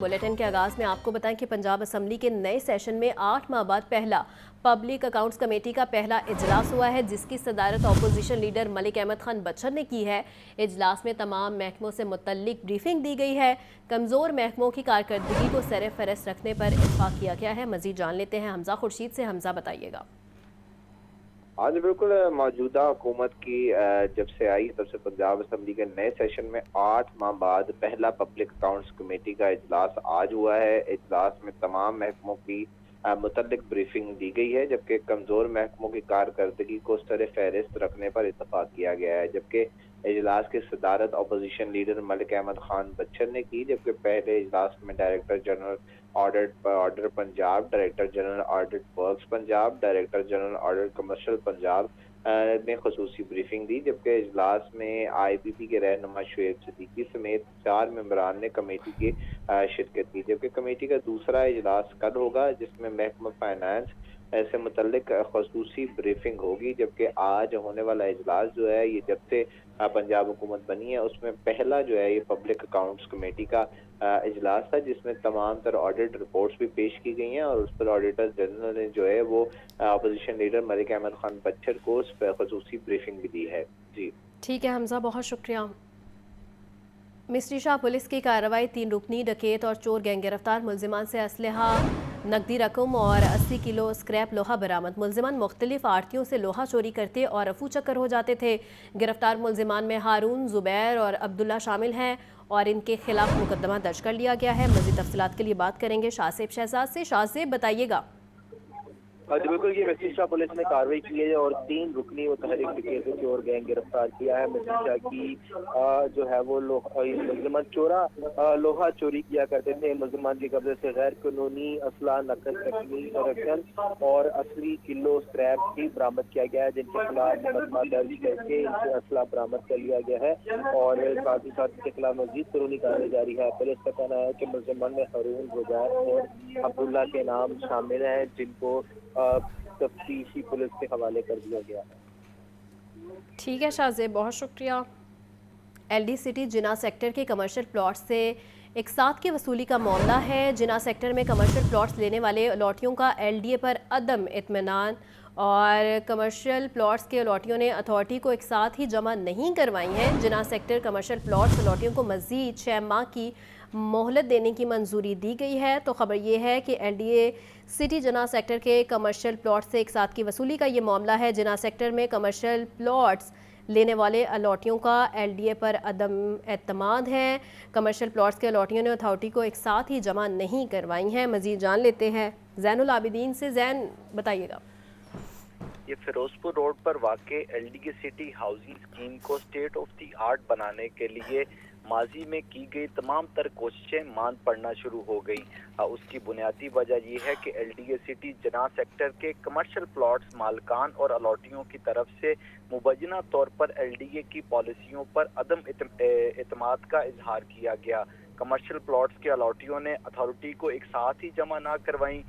Bulletin के आगाज में आपको बताएं कि पंजाब असम्बली के नए सेशन में 8 माह बाद पहला पब्लिक अकाउंट्स कमेटी का पहला इजलास हुआ है, जिसकी सदारत अपोजिशन लीडर मलिक अहमद खान बच्चन ने की है। इजलास में तमाम महकमों से मुतल्लिक ब्रीफिंग दी गई है। कमज़ोर महकमों की कारकर्दगी को सर फहरिस्त रखने पर इत्फाक किया गया है। मजीद जान लेते हैं हमजा खुर्शीद से। हमजा, बताइएगा। हाँ जी, बिल्कुल। मौजूदा हुकूमत की जब से आई तब से पंजाब असम्बली के नए सेशन में 8 माह बाद पहला पब्लिक अकाउंट्स कमेटी का इजलास आज हुआ है। इजलास में तमाम महकमों की मुतल्लिक ब्रीफिंग दी गई है, जबकि कमज़ोर महकमों की कारकर्दगी को सर फहरिस्त रखने पर इत्तफाक किया गया है। जबकि इजलास की सदारत अपोजिशन लीडर मलिक अहमद खान बच्चन ने की, जबकि पहले इजलास में director general order Punjab, director general audit works Punjab, director general audit commercial Punjab ने खसूसी ब्रीफिंग दी। जबकि इजलास में IBP के रहनुमा शुएब सिद्दीकी समेत 4 मेंबरान ने कमेटी की शिरकत की। जबकि कमेटी का दूसरा इजलास कल होगा, जिसमें महकमा फाइनेंस से मुतल्लिक खसूसी ब्रीफिंग होगी। जबकि आज होने वाला इजलास जो है, ये जब से पंजाब हुकूमत बनी है उसमें पहला जो है ये पब्लिक अकाउंट्स कमेटी का इजलास था, जिसमें तमाम तर ऑडिट रिपोर्ट्स भी पेश की गई हैं और उस पर ऑडिटर जनरल ने जो है वो अपोजिशन लीडर मलिक अहमद खान बच्चन को उस पर खसूसी ब्रीफिंग भी दी है। जी ठीक है हमजा, बहुत शुक्रिया। मिस्री शाह पुलिस की कार्रवाई 3 रुकनी डकैत और चोर गैंग गिरफ्तार। मुलजिमान से असलहा, नकदी रकम और 80 किलो स्क्रैप लोहा बरामद। मुलजिमान मुख्तलिफ आड़तियों से लोहा चोरी करते और रफू चक्कर हो जाते थे। गिरफ्तार मुलजिमान में हारून, जुबैर और अब्दुल्ला शामिल हैं और इनके खिलाफ मुकदमा दर्ज कर लिया गया है। मज़ीद तफसीलात के लिए बात करेंगे शाहसेब शहजाद से। शाहसेब, बताइएगा। जी बिल्कुल, ये मिस्री शाह पुलिस ने कार्रवाई की है और 3 रुकनी व तहरीक डकैती चोर गैंग गिरफ्तार किया है। मिस्री शाह की जो है वो मुलजिमान लोहा चोरी किया करते थे। मुलजिमान के कब्जे से गैर कानूनी असला, नकद रकम और 80 किलो स्क्रैप भी बरामद किया गया है, जिनके खिलाफ मुकदमा दर्ज करके इनसे असला बरामद कर लिया गया है और साथ ही साथ इनके खिलाफ मजीद कानूनी कार्रवाई जारी है। पुलिस का कहना है कि मुलजिमान में हारून, जुबैर और अब्दुल्ला के नाम शामिल हैं, जिनको तफ्तीशी पुलिस के हवाले कर दिया गया है। ठीक है शाहजेब, बहुत शुक्रिया। LD सिटी जिना सेक्टर के कमर्शियल प्लॉट से एक साथ की वसूली का मामला है। जिना सेक्टर में कमर्शियल प्लॉट्स लेने वाले अलॉटियों का LDA पर अदम इत्मीनान और कमर्शियल प्लॉट्स के अलॉटियों ने अथॉरिटी को एक साथ ही जमा नहीं करवाई हैं। जिना सेक्टर कमर्शियल प्लॉट्स अलॉटियों को मज़ीद 6 माह की मोहलत देने की मंजूरी दी गई है। तो खबर ये है कि LDA सिटी जिना सेक्टर के कमर्शियल प्लॉट से एक साथ की वसूली का ये मामला है। जिना सेक्टर में कमर्शियल प्लॉट्स लेने वाले अलॉटियों का LDA पर अदम एतमाद है। कमर्शियल प्लॉट्स के अलॉटियों ने अथॉरिटी को एक साथ ही जमा नहीं करवाई हैं। मज़ीद जान लेते हैं ज़ैनुल आबिदीन से। ज़ैन, बताइएगा। ये फिरोजपुर रोड पर वाक़े LDA सिटी हाउसिंग स्कीम को स्टेट ऑफ द आर्ट बनाने के लिए माजी में की गई तमाम तर कोशिशें मांद पड़ना शुरू हो गई। उसकी बुनियादी वजह ये है कि LDA सिटी जना सेक्टर के कमर्शियल प्लॉट्स मालकान और अलॉटियों की तरफ से मुबैना तौर पर LDA की पॉलिसियों पर अदम एतमाद का इजहार किया गया। कमर्शियल प्लॉट्स के अलॉटियों ने अथॉरिटी को एक साथ ही जमा ना करवाई।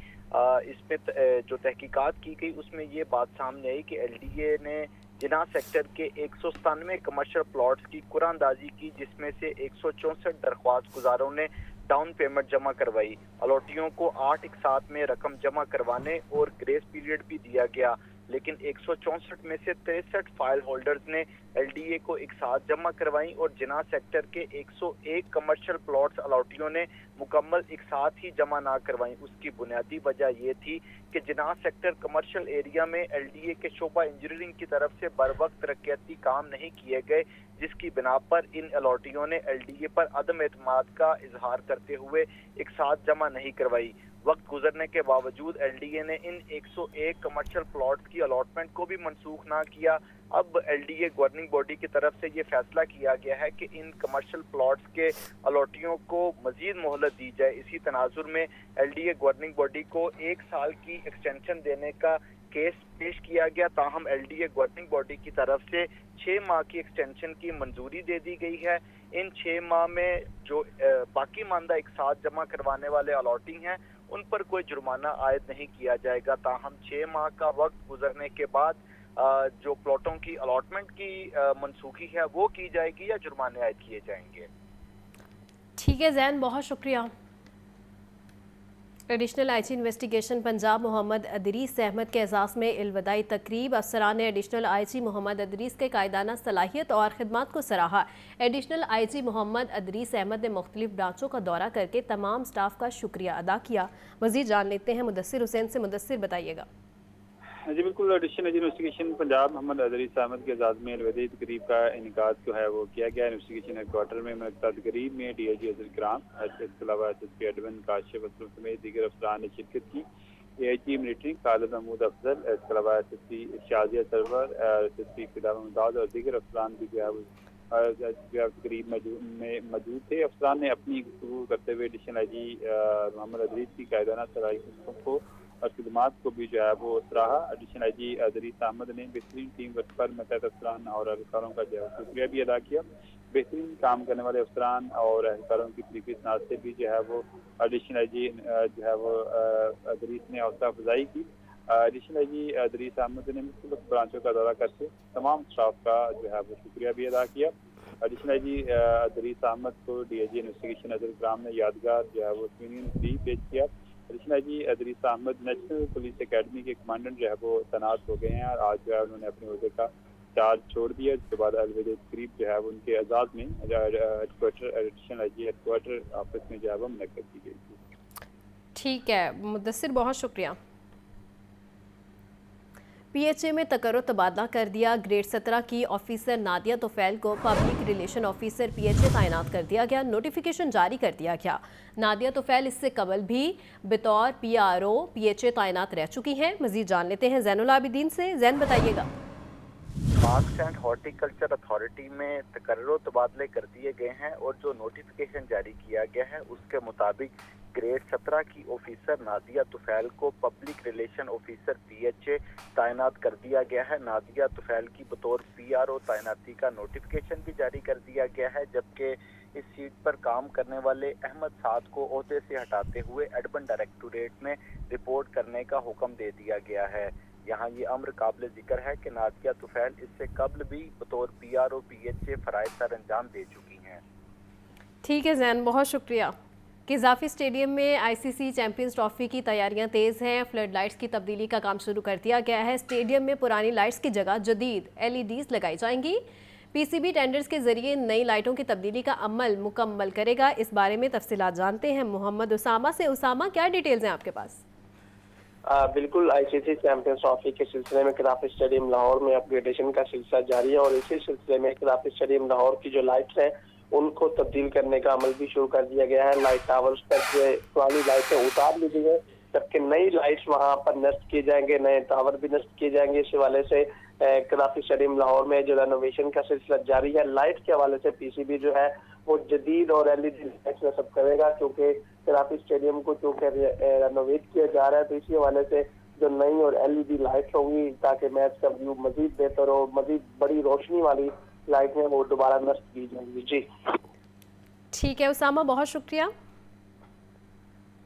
इसमें जो तहकीकात की गई उसमें ये बात सामने आई कि LDA ने जिना सेक्टर के 197 कमर्शियल प्लॉट्स की कुरानंदाजी की, जिसमें से 164 दरख्वास्त गुजारों ने डाउन पेमेंट जमा करवाई। अलॉटियों को 8 एक साथ में रकम जमा करवाने और ग्रेस पीरियड भी दिया गया, लेकिन 164 में से 63 फाइल होल्डर्स ने LDA को एक साथ जमा करवाई और जिना सेक्टर के 101 कमर्शियल प्लॉट्स अलॉटियों ने मुकम्मल एक साथ ही जमा ना करवाई। उसकी बुनियादी वजह ये थी कि जिना सेक्टर कमर्शियल एरिया में LDA के शोबा इंजीनियरिंग की तरफ से बर वक्त तरक्याती काम नहीं किए गए, जिसकी बिना पर इन अलॉटियों ने LDA पर अदम एतमाद का इजहार करते हुए एक साथ जमा नहीं करवाई। वक्त गुजरने के बावजूद LDA ने इन 101 कमर्शियल प्लॉट्स की अलॉटमेंट को भी मनसूख ना किया। अब LDA गवर्निंग बॉडी की तरफ से ये फैसला किया गया है कि इन कमर्शियल प्लॉट्स के अलॉटियों को मजीद मोहलत दी जाए। इसी तनाजुर में LDA गवर्निंग बॉडी को 1 साल की एक्सटेंशन देने का केस पेश किया गया। ताहम LDA गवर्निंग बॉडी की तरफ से 6 माह की एक्सटेंशन की मंजूरी दे दी गई है। इन 6 माह में जो बाकी मानदा एक साथ जमा करवाने वाले अलॉटिंग हैं उन पर कोई जुर्माना आयद नहीं किया जाएगा। ताहम 6 माह का वक्त गुजरने के बाद जो प्लॉटों की अलॉटमेंट की मनसूखी है वो की जाएगी या जुर्माने आयद किए जाएंगे। ठीक है ज़ैन, बहुत शुक्रिया। Additional IG investigation Punjab Mohammad Adrees Ahmed के एजाज़ में इल्वदाई तकरीब। अफसरान ने एडिशनल आईजी मोहम्मद अदरीस के कायदाना सलाहियत और खिदमत को सराहा। एडिशनल आईजी मोहम्मद अदरीस अहमद ने मुख्तलिफ ब्रांचों का दौरा करके तमाम स्टाफ का शुक्रिया अदा किया। मज़ीद जान लेते हैं मुदस्सिर हुसैन से। मुदस्सिर, बताइएगा। जी बिल्कुल, एडिशनल इन्वेस्टिगेशन पंजाब मोहम्मद अदरीस अहमद के एजाज़ में इल्वदाई तकरीब का इनेकाद जो है वो किया गया। इन्वेस्टिगेशन हेडक्वार्टर में मुनक्किदा तकरीब में DIG अजहर इकराम, इसके अलावा SSP एडमिन काशिफ असलम समेत दीगर अफसरान ने शिरकत की। AIG मिलिट्री खालिद महमूद अफजल, इसके अलावा SSP शाजिया सरवर, SSP फिदा मुमताज और दीगर अफसरान भी जो है वो तकरीब में मौजूद थे। अफसरान ने अपनी गुफ्तगू करते हुए एडिशनल IG मोहम्मद अदरीस की कायदाना सलाहियतों को और खिदमात को भी जो है वो सराहा। एडिशनल IG अदरीस अहमद ने बेहतरीन टीम वर्क पर मुतहद अफसरान और एहलकारों का जो है शुक्रिया भी अदा किया। बेहतरीन काम करने वाले अफसरान और एहलकारों की तरीके नाज से भी जो है वो एडिशनल IG जो है वो अदरीस ने हौसला अफजाई की। एडिशनल IG अदरीस अहमद ने मुख्तलिफ ब्रांचों का दौरा करके तमाम स्टाफ का जो है वो शुक्रिया भी अदा किया। एडिशनल IG अदरीस अहमद को DIG इन्वेस्टिगेशन अजहर इकराम ने यादगार जो है वो स्वीनिंग भी पेश किया। Additional IG Adrees Ahmed national police academy के कमांडेंट जो है वो तैनात हो गए हैं और आज जो है उन्होंने अपने अहदे का चार्ज छोड़ दिया। जिसके बाद अलविदा तकरीब जो है वो उनके एजाज़ में headquarter additional IG headquarter office में जो है वो मुनक्किद की गई थी। ठीक है मुदस्सिर, बहुत शुक्रिया। PHA में तकर्रुर तबादला कर दिया। ग्रेड 17 की ऑफिसर नादिया तोफैल को पब्लिक रिलेशन ऑफिसर PHA तैनात कर दिया गया। नोटिफिकेशन जारी कर दिया गया। नादिया तोफैल इससे कबल भी बतौर PRO PHA तैनात रह चुकी हैं। मजीद जान लेते हैं ज़ैनुल आबिदीन से। ज़ैन, बताइएगा। मार्क्स एंड हॉर्टिकल्चर अथॉरिटी में तकर्रुर तबादले कर दिए गए हैं और जो नोटिफिकेशन जारी किया गया है उसके मुताबिक ग्रेड 17 की ऑफिसर नादिया तुफैल को पब्लिक रिलेशन ऑफिसर PHA तैनात कर दिया गया है। नादिया तुफैल की बतौर PRO तैनाती का नोटिफिकेशन भी जारी कर दिया गया है, जबकि इस सीट पर काम करने वाले अहमद साद को ओहदे से हटाते हुए एडमिन डायरेक्टोरेट में रिपोर्ट करने का हुक्म दे दिया गया है। यहाँ ये अम्र काबिल जिक्र है कि नादिया तुफैल इससे कबल भी बतौर PRO PHA फराइज सर अंजाम दे चुकी हैं। ठीक है ज़ैन, बहुत शुक्रिया। क़ज़ाफ़ी स्टेडियम में ICC चैम्पियंस ट्रॉफी की तैयारियां तेज़ हैं। फ्लड लाइट्स की तब्दीली का काम शुरू कर दिया गया है। स्टेडियम में पुरानी लाइट्स की जगह जदीद LEDs लगाई जाएंगी। PCB टेंडर्स के जरिए नई लाइटों की तब्दीली का अमल मुकम्मल करेगा। इस बारे में तफसीलात जानते हैं मोहम्मद उसामा से। उसामा, क्या डिटेल्स हैं आपके पास? बिल्कुल, ICC चैंपियंस ट्रॉफी के सिलसिले में क़ज़ाफ़ी स्टेडियम लाहौर में अपग्रेडेशन का सिलसिला जारी है और इसी सिलसिले में क़ज़ाफ़ी स्टेडियम लाहौर की जो लाइट्स हैं उनको तब्दील करने का अमल भी शुरू कर दिया गया है। लाइट टावर्स पर पुरानी लाइटें उतार ली गई है, जबकि नई लाइट्स वहां पर नष्ट किए जाएंगे, नए टावर भी नष्ट किए जाएंगे। इस हवाले से क़ज़ाफ़ी स्टेडियम लाहौर में जो रेनोवेशन का सिलसिला जारी है। लाइट के हवाले से PCB जो है वो जदीद और LED लाइट्स नस्ब करेगा, क्योंकि क़ज़ाफ़ी स्टेडियम को चूँकि रेनोवेट किया जा रहा है, तो इसी हवाले से जो नई और LED लाइट्स होंगी ताकि मैच का व्यू मजीद बेहतर हो, मजीद बड़ी रोशनी वाली लाइट है वो दोबारा नष्ट की जाएंगी। जी ठीक है उसामा, बहुत शुक्रिया।